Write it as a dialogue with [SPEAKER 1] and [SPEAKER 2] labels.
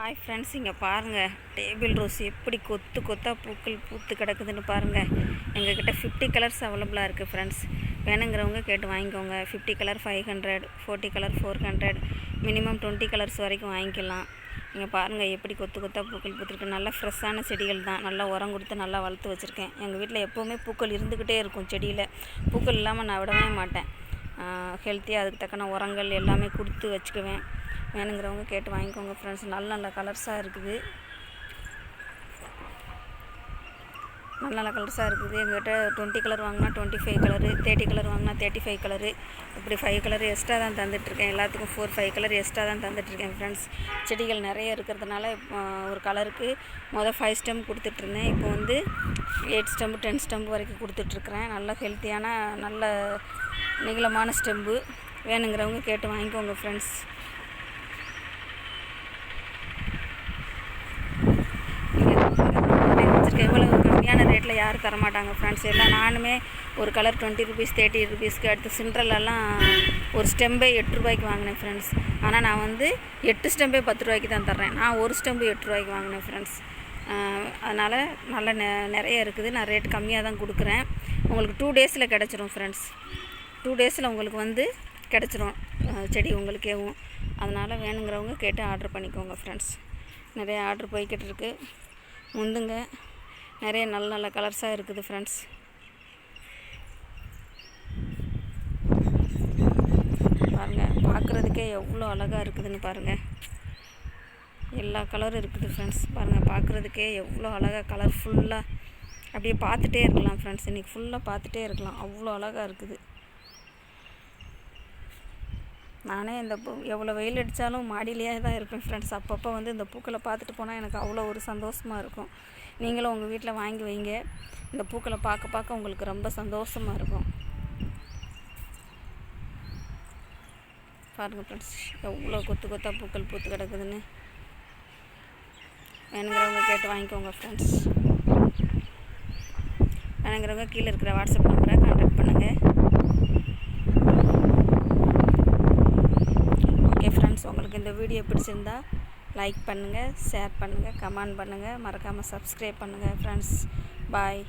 [SPEAKER 1] Hi friends, இங்கே பாருங்கள் table rose எப்படி கொத்து கொத்தாக பூக்கள் பூத்து கிடக்குதுன்னு பாருங்கள். எங்ககிட்ட 50 கலர்ஸ் அவைலபிளாக இருக்குது ஃப்ரெண்ட்ஸ். வேணுங்கிறவங்க கேட்டு வாங்கிக்கோங்க. 50 கலர் 500, 40 கலர் 400, மினிமம் 20 கலர்ஸ் வரைக்கும் வாங்கிக்கலாம். இங்கே பாருங்கள் எப்படி கொத்து கொத்தாக பூக்கள் பூத்துருக்கு. நல்லா ஃப்ரெஷ்ஷான செடிகள் தான். நல்லா உரம் கொடுத்து நல்லா வளர்த்து வச்சுருக்கேன். எங்கள் வீட்டில் எப்போவுமே பூக்கள் இருந்துக்கிட்டே இருக்கும். செடியில் பூக்கள் இல்லாமல் நான் விடவே மாட்டேன். ஹெல்த்தியாக அதுக்கு தக்கன உரங்கள் எல்லாமே கொடுத்து வச்சுக்குவேன். வேணுங்கிறவங்க கேட்டு வாங்கிக்கோங்க ஃப்ரெண்ட்ஸ். நல்ல நல்ல கலர்ஸாக இருக்குது. நல்ல கலர்ஸாக இருக்குது. எங்கள்கிட்ட 20 கலர் வாங்கினா 25 கலரு, 30 கலர் வாங்கினா 35 கலரு, இப்படி 5 கலர் எக்ஸ்ட்ரா தான் தந்துட்டுருக்கேன். எல்லாத்துக்கும் 4-5 கலர் எக்ஸ்ட்ரா தான் தந்துட்டுருக்கேன் ஃப்ரெண்ட்ஸ். செடிகள் நிறைய இருக்கிறதுனால ஒரு கலருக்கு 5 ஸ்டெம் கொடுத்துட்ருந்தேன். இப்போ 8 ஸ்டெம்பு 10 ஸ்டெம்பு வரைக்கும் கொடுத்துட்ருக்குறேன். நல்ல ஹெல்த்தியான நல்ல நீளமான ஸ்டெம்பு. வேணுங்கிறவங்க கேட்டு வாங்கிக்கோங்க ஃப்ரெண்ட்ஸ். எவ்வளவு கம்மியான ரேட்டில் யாரும் தரமாட்டாங்க ஃப்ரெண்ட்ஸ். எல்லாம் நானுமே ஒரு கலர் 20 ருபீஸ் 30 ருபீஸ்க்கு அடுத்து சிண்ட்ரலெல்லாம் ஒரு ஸ்டெம்பே 8 ரூபாய்க்கு வாங்கினேன் ஃப்ரெண்ட்ஸ். ஆனால் நான் 8 ஸ்டெம்பே 10 ரூபாய்க்கு தான் தர்றேன். நான் ஒரு ஸ்டெம்பு 8 ரூபாய்க்கு வாங்கினேன் ஃப்ரெண்ட்ஸ். அதனால் நல்ல நிறைய இருக்குது. நான் ரேட் கம்மியாக தான் கொடுக்குறேன். உங்களுக்கு 2 டேஸில் கிடச்சிரும் ஃப்ரெண்ட்ஸ். 2 டேஸில் உங்களுக்கு கிடச்சிரும் செடி உங்களுக்கேவும். அதனால் வேணுங்கிறவங்க கேட்டு ஆர்டர் பண்ணிக்கோங்க ஃப்ரெண்ட்ஸ். நிறைய ஆர்டர் போய்கிட்டு இருக்குது. முந்துங்க நிறைய நல்ல நல்ல கலர்ஸாக இருக்குது ஃப்ரெண்ட்ஸ். பாருங்கள், பார்க்குறதுக்கே எவ்வளோ அழகாக இருக்குதுன்னு பாருங்கள். எல்லா கலரும் இருக்குது ஃப்ரெண்ட்ஸ். பாருங்கள், பார்க்குறதுக்கே எவ்வளோ அழகாக கலர்ஃபுல்லாக அப்படியே பார்த்துட்டே இருக்கலாம் ஃப்ரெண்ட்ஸ். இன்றைக்கி ஃபுல்லாக பார்த்துட்டே இருக்கலாம், அவ்வளோ அழகாக இருக்குது. நானே இந்த எவ்வளோ வெயில் அடித்தாலும் மாடியிலேயே தான் இருப்பேன் ஃப்ரெண்ட்ஸ். அப்பப்போ இந்த பூக்களை பார்த்துட்டு போனால் எனக்கு அவ்வளோ ஒரு சந்தோஷமாக இருக்கும். நீங்களும் உங்கள் வீட்டில் வாங்கி வைங்க. இந்த பூக்களை பார்க்க பார்க்க உங்களுக்கு ரொம்ப சந்தோஷமாக இருக்கும். பாருங்கள் ஃப்ரெண்ட்ஸ், எவ்வளோ கொத்து கொத்தாக பூக்கள் பூத்து கிடக்குதுன்னு. வேணுங்கிறவங்க கேட்டு வாங்கிக்கோங்க ஃப்ரெண்ட்ஸ். வேணுங்கிறவங்க கீழே இருக்கிற வாட்ஸ்அப் நம்பரை கான்டாக்ட் பண்ணுங்கள். ஓகே ஃப்ரெண்ட்ஸ், உங்களுக்கு இந்த வீடியோ பிடிச்சிருந்தா லைக் பண்ணுங்கள், ஷேர் பண்ணுங்கள், கமெண்ட் பண்ணுங்கள், மறக்காமல் சப்ஸ்கிரைப் பண்ணுங்கள் ஃப்ரெண்ட்ஸ். பாய்.